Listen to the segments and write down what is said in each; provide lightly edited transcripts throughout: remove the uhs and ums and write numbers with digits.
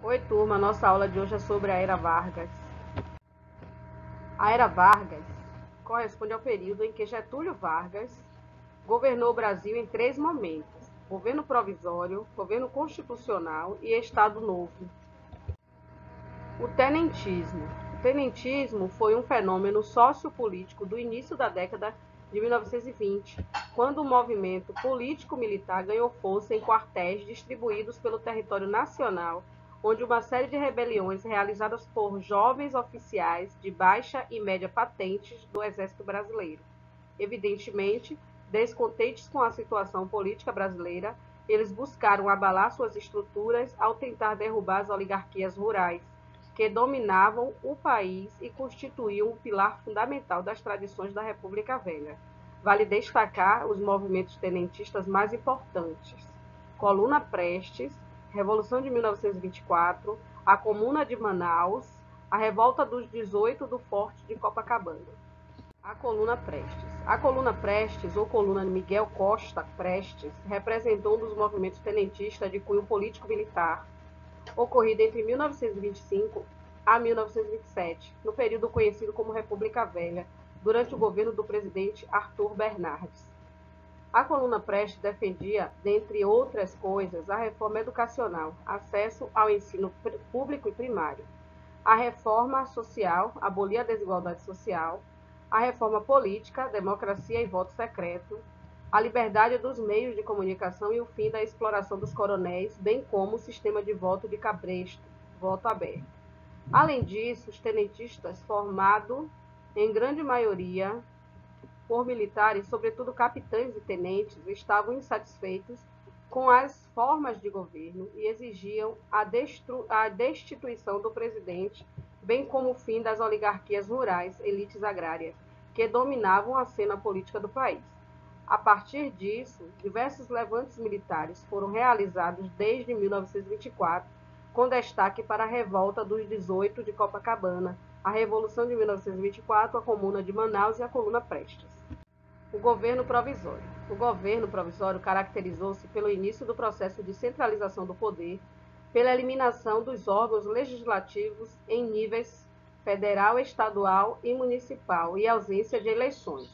Oi, turma. Nossa aula de hoje é sobre a Era Vargas. A Era Vargas corresponde ao período em que Getúlio Vargas governou o Brasil em 3 momentos: governo provisório, governo constitucional e Estado Novo. O tenentismo. O tenentismo foi um fenômeno sociopolítico do início da década de 1920, quando o movimento político-militar ganhou força em quartéis distribuídos pelo território nacional, onde uma série de rebeliões realizadas por jovens oficiais de baixa e média patentes do Exército Brasileiro. Evidentemente, descontentes com a situação política brasileira, eles buscaram abalar suas estruturas ao tentar derrubar as oligarquias rurais, que dominavam o país e constituíam um pilar fundamental das tradições da República Velha. Vale destacar os movimentos tenentistas mais importantes: Coluna Prestes, Revolução de 1924, a Comuna de Manaus, a Revolta dos 18 do Forte de Copacabana. A Coluna Prestes. A Coluna Prestes, ou Coluna de Miguel Costa Prestes, representou um dos movimentos tenentistas de cunho político-militar, ocorrido entre 1925 a 1927, no período conhecido como República Velha, durante o governo do presidente Arthur Bernardes. A Coluna Prestes defendia, dentre outras coisas, a reforma educacional, acesso ao ensino público e primário, a reforma social, abolir a desigualdade social, a reforma política, democracia e voto secreto, a liberdade dos meios de comunicação e o fim da exploração dos coronéis, bem como o sistema de voto de cabresto, voto aberto. Além disso, os tenentistas, formados em grande maioria por militares, sobretudo capitães e tenentes, estavam insatisfeitos com as formas de governo e exigiam a destituição do presidente, bem como o fim das oligarquias rurais, elites agrárias, que dominavam a cena política do país. A partir disso, diversos levantes militares foram realizados desde 1924, com destaque para a Revolta dos 18 de Copacabana, a Revolução de 1924, a Comuna de Manaus e a Coluna Prestes. O governo provisório. O governo provisório caracterizou-se pelo início do processo de centralização do poder, pela eliminação dos órgãos legislativos em níveis federal, estadual e municipal e ausência de eleições.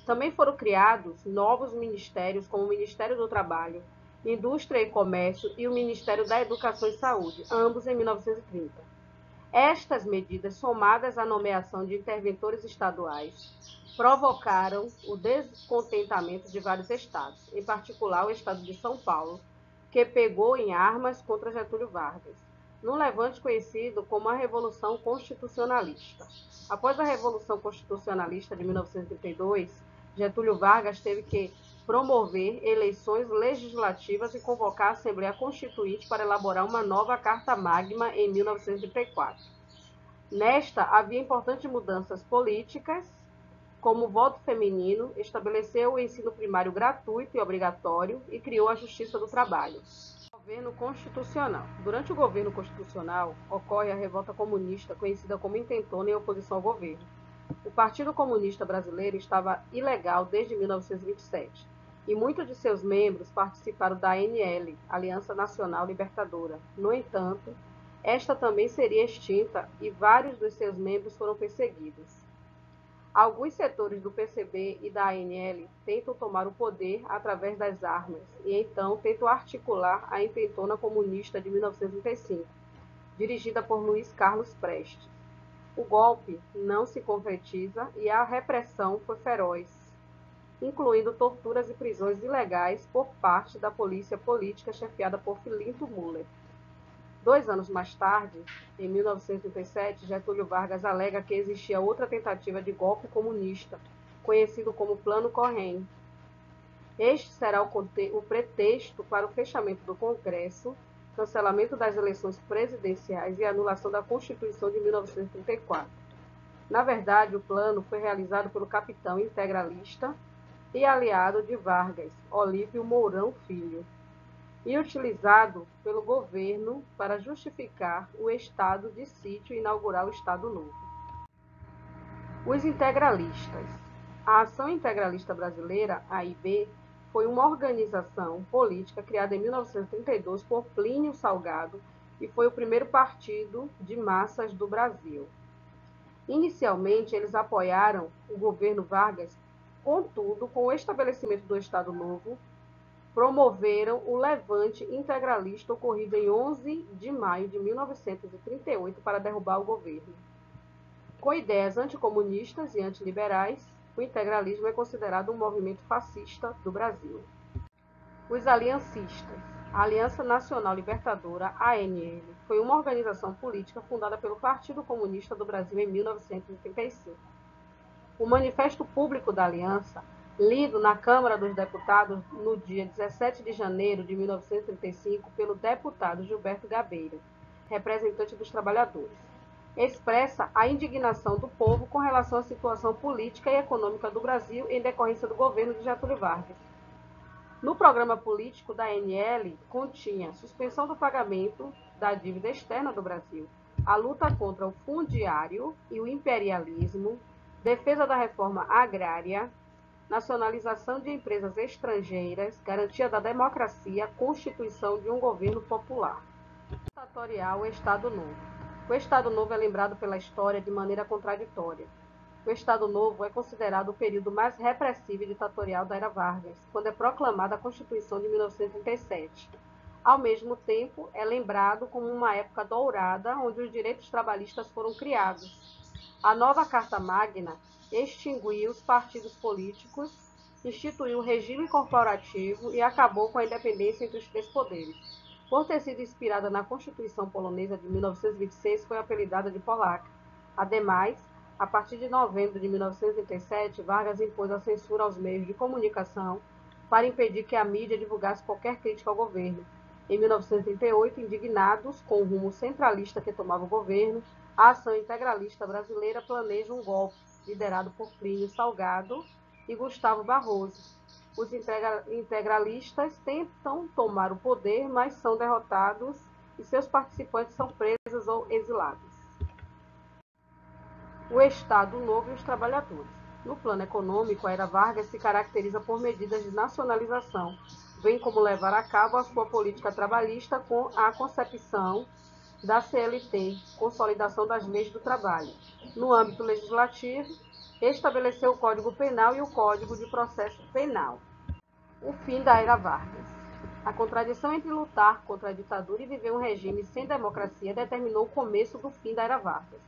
Também foram criados novos ministérios, como o Ministério do Trabalho, Indústria e Comércio e o Ministério da Educação e Saúde, ambos em 1930. Estas medidas, somadas à nomeação de interventores estaduais, provocaram o descontentamento de vários estados, em particular o estado de São Paulo, que pegou em armas contra Getúlio Vargas, num levante conhecido como a Revolução Constitucionalista. Após a Revolução Constitucionalista de 1932, Getúlio Vargas teve que promover eleições legislativas e convocar a Assembleia Constituinte para elaborar uma nova Carta Magna em 1934. Nesta, havia importantes mudanças políticas, como o voto feminino, estabeleceu o ensino primário gratuito e obrigatório e criou a Justiça do Trabalho. Governo Constitucional. Durante o governo constitucional, ocorre a revolta comunista, conhecida como intentona em oposição ao governo. O Partido Comunista Brasileiro estava ilegal desde 1927, e muitos de seus membros participaram da ANL, Aliança Nacional Libertadora. No entanto, esta também seria extinta e vários dos seus membros foram perseguidos. Alguns setores do PCB e da ANL tentam tomar o poder através das armas e então tentam articular a intentona comunista de 1935, dirigida por Luiz Carlos Prestes. O golpe não se concretiza e a repressão foi feroz, incluindo torturas e prisões ilegais por parte da polícia política chefiada por Filinto Müller. 2 anos mais tarde, em 1937, Getúlio Vargas alega que existia outra tentativa de golpe comunista, conhecido como Plano Cohen. Este será o pretexto para o fechamento do Congresso, cancelamento das eleições presidenciais e anulação da Constituição de 1934. Na verdade, o plano foi realizado pelo capitão integralista e aliado de Vargas, Olívio Mourão Filho, e utilizado pelo governo para justificar o estado de sítio e inaugurar o Estado Novo. Os integralistas. A Ação Integralista Brasileira, AIB, foi uma organização política criada em 1932 por Plínio Salgado, e foi o primeiro partido de massas do Brasil. Inicialmente, eles apoiaram o governo Vargas, contudo, com o estabelecimento do Estado Novo, promoveram o levante integralista ocorrido em 11 de maio de 1938 para derrubar o governo. Com ideias anticomunistas e antiliberais, o integralismo é considerado um movimento fascista do Brasil. Os aliancistas. A Aliança Nacional Libertadora, ANL, foi uma organização política fundada pelo Partido Comunista do Brasil em 1935. O Manifesto Público da Aliança, lido na Câmara dos Deputados no dia 17 de janeiro de 1935 pelo deputado Gilberto Gabeira, representante dos trabalhadores, expressa a indignação do povo com relação à situação política e econômica do Brasil em decorrência do governo de Getúlio Vargas. No programa político da ANL continha suspensão do pagamento da dívida externa do Brasil, a luta contra o fundiário e o imperialismo, defesa da reforma agrária, nacionalização de empresas estrangeiras, garantia da democracia, constituição de um governo popular. Ditatorial Estado Novo. O Estado Novo é lembrado pela história de maneira contraditória. O Estado Novo é considerado o período mais repressivo e ditatorial da era Vargas, quando é proclamada a Constituição de 1937. Ao mesmo tempo, é lembrado como uma época dourada, onde os direitos trabalhistas foram criados. A nova Carta Magna extinguiu os partidos políticos, instituiu o regime corporativo e acabou com a independência entre os três poderes. Por ter sido inspirada na Constituição polonesa de 1926, foi apelidada de polaca. Ademais, a partir de novembro de 1937, Vargas impôs a censura aos meios de comunicação para impedir que a mídia divulgasse qualquer crítica ao governo. Em 1938, indignados com o rumo centralista que tomava o governo, a Ação Integralista Brasileira planeja um golpe, liderado por Plínio Salgado e Gustavo Barroso. Os integralistas tentam tomar o poder, mas são derrotados e seus participantes são presos ou exilados. O Estado Novo e os trabalhadores. No plano econômico, a era Vargas se caracteriza por medidas de nacionalização, bem como levar a cabo a sua política trabalhista com a concepção da CLT, Consolidação das Leis do Trabalho. No âmbito legislativo, estabeleceu o Código Penal e o Código de Processo Penal. O fim da era Vargas. A contradição entre lutar contra a ditadura e viver um regime sem democracia determinou o começo do fim da era Vargas.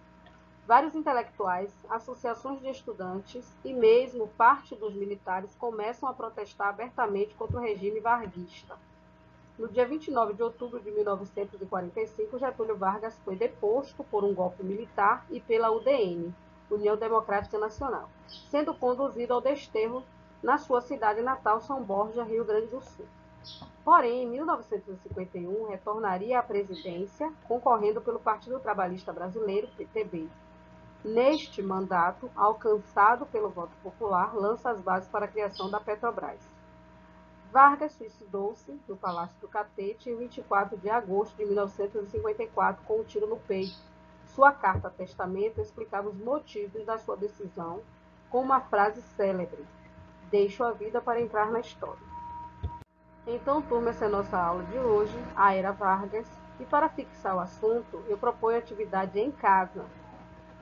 Vários intelectuais, associações de estudantes e mesmo parte dos militares começam a protestar abertamente contra o regime varguista. No dia 29 de outubro de 1945, Getúlio Vargas foi deposto por um golpe militar e pela UDN, União Democrática Nacional, sendo conduzido ao desterro na sua cidade natal, São Borja, Rio Grande do Sul. Porém, em 1951, retornaria à presidência, concorrendo pelo Partido Trabalhista Brasileiro, PTB. Neste mandato, alcançado pelo voto popular, lança as bases para a criação da Petrobras. Vargas suicidou-se no Palácio do Catete em 24 de agosto de 1954 com um tiro no peito. Sua carta-testamento explicava os motivos da sua decisão com uma frase célebre: "Deixo a vida para entrar na história". Então, turma, essa é a nossa aula de hoje, a Era Vargas. E para fixar o assunto, eu proponho atividade em casa.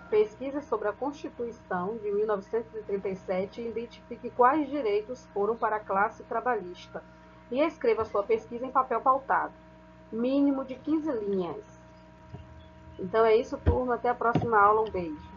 Pesquise sobre a Constituição de 1937 e identifique quais direitos foram para a classe trabalhista. E escreva sua pesquisa em papel pautado, mínimo de 15 linhas. Então é isso, turma. Até a próxima aula. Um beijo.